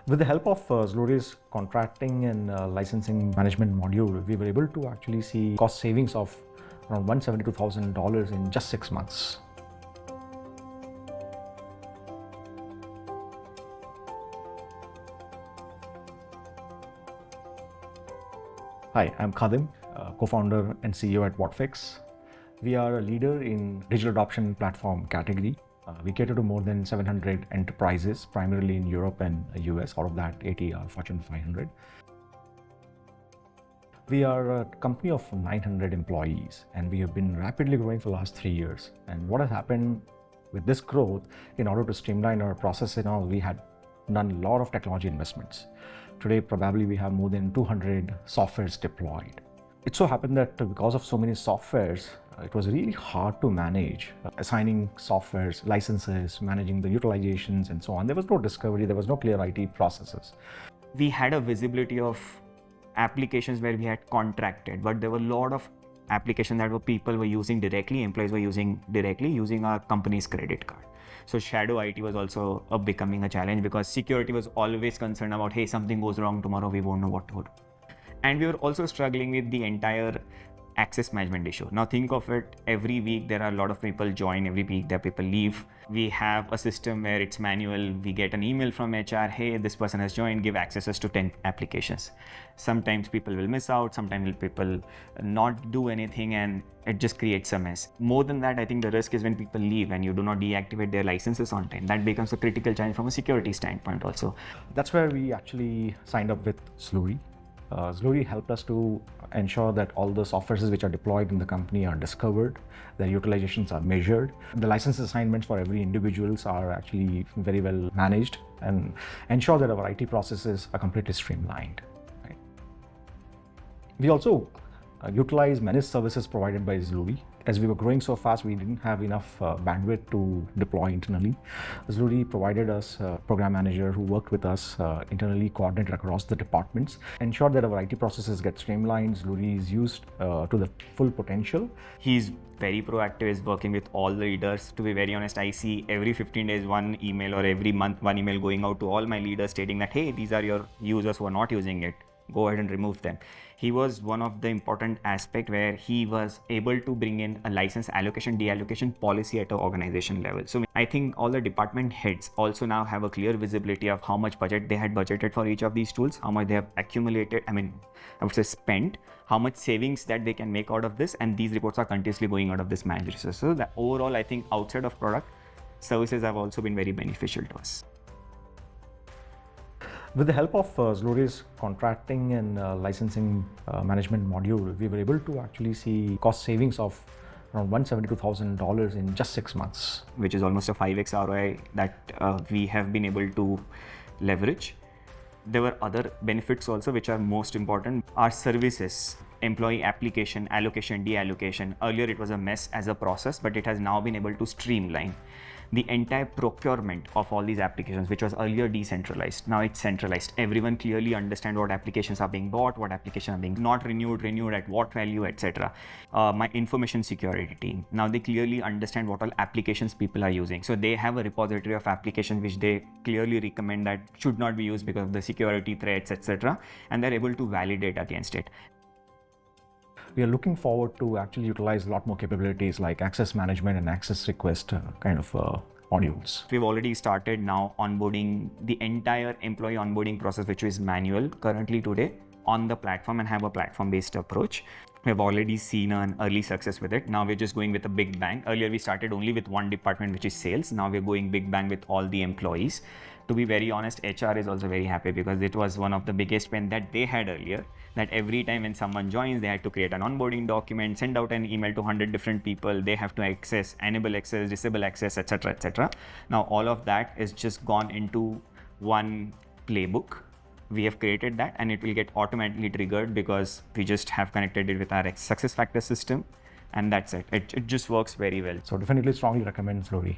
With the help of Zluri's contracting and licensing management module, we were able to actually see cost savings of around $172,000 in just 6 months. Hi, I'm Khadim, co-founder and CEO at Whatfix. We are a leader in digital adoption platform category. We cater to more than 700 enterprises, primarily in Europe and US. Out of that, 80 are Fortune 500. We are a company of 900 employees, and we have been rapidly growing for the last 3 years. And what has happened with this growth, in order to streamline our process and all, we had done a lot of technology investments. Today, probably we have more than 200 softwares deployed. It so happened that because of so many softwares, it was really hard to manage assigning softwares, licenses, managing the utilizations and so on. There was no discovery, there was no clear IT processes. We had a visibility of applications where we had contracted, but there were a lot of applications that people were using directly, employees were using directly using our company's credit card. So shadow IT was also becoming a challenge because security was always concerned about, hey, something goes wrong tomorrow, we won't know what to do. And we were also struggling with the entire access management issue. Now think of it, every week there are a lot of people join, every week there are people leave. We have a system where it's manual. We get an email from HR, hey, this person has joined, give accesses to 10 applications. Sometimes people will miss out, sometimes people not do anything, and it just creates a mess. More than that, I think the risk is when people leave and you do not deactivate their licenses on time. That becomes a critical challenge from a security standpoint also. That's where we actually signed up with Zluri. Zluri helped us to ensure that all the softwares which are deployed in the company are discovered, their utilizations are measured. The license assignments for every individuals are actually very well managed and ensure that our IT processes are completely streamlined. Right? We also utilize managed services provided by Zluri. As we were growing so fast, we didn't have enough bandwidth to deploy internally. Zluri provided us a program manager who worked with us internally, coordinated across the departments, ensured that our IT processes get streamlined. Zluri is used to the full potential. He's very proactive, is working with all the leaders. To be very honest, I see every 15 days one email, or every month one email going out to all my leaders stating that, hey, these are your users who are not using it. Go ahead and remove them. He was one of the important aspect where he was able to bring in a license allocation, deallocation policy at an organization level. So I think all the department heads also now have a clear visibility of how much budget they had budgeted for each of these tools, how much they have accumulated, I would say spent, how much savings that they can make out of this, and these reports are continuously going out of this managed resource. So that overall, I think outside of product, services have also been very beneficial to us. With the help of Zluri's contracting and licensing management module, we were able to actually see cost savings of around $172,000 in just 6 months. Which is almost a 5x ROI that we have been able to leverage. There were other benefits also which are most important. Our services, employee application, allocation, deallocation. Earlier it was a mess as a process, but it has now been able to streamline. The entire procurement of all these applications, which was earlier decentralized, now it's centralized. Everyone clearly understands what applications are being bought, what applications are being not renewed at what value, etc. My information security team, now they clearly understand what all applications people are using. So they have a repository of applications which they clearly recommend that should not be used because of the security threats, etc. And they're able to validate against it. We are looking forward to actually utilize a lot more capabilities like access management and access request modules. We've already started now onboarding the entire employee onboarding process, which is manual currently today, on the platform, and have a platform-based approach. We've already seen an early success with it. Now we're just going with a big bang. Earlier we started only with one department, which is sales. Now we're going big bang with all the employees. To be very honest, HR is also very happy because it was one of the biggest pain that they had earlier, that every time when someone joins, they had to create an onboarding document, send out an email to 100 different people. They have to access, enable access, disable access, etc., etc. Now all of that is just gone into one playbook. We have created that, and it will get automatically triggered because we just have connected it with our success factor system, and that's it. It just works very well. So definitely strongly recommend Zluri.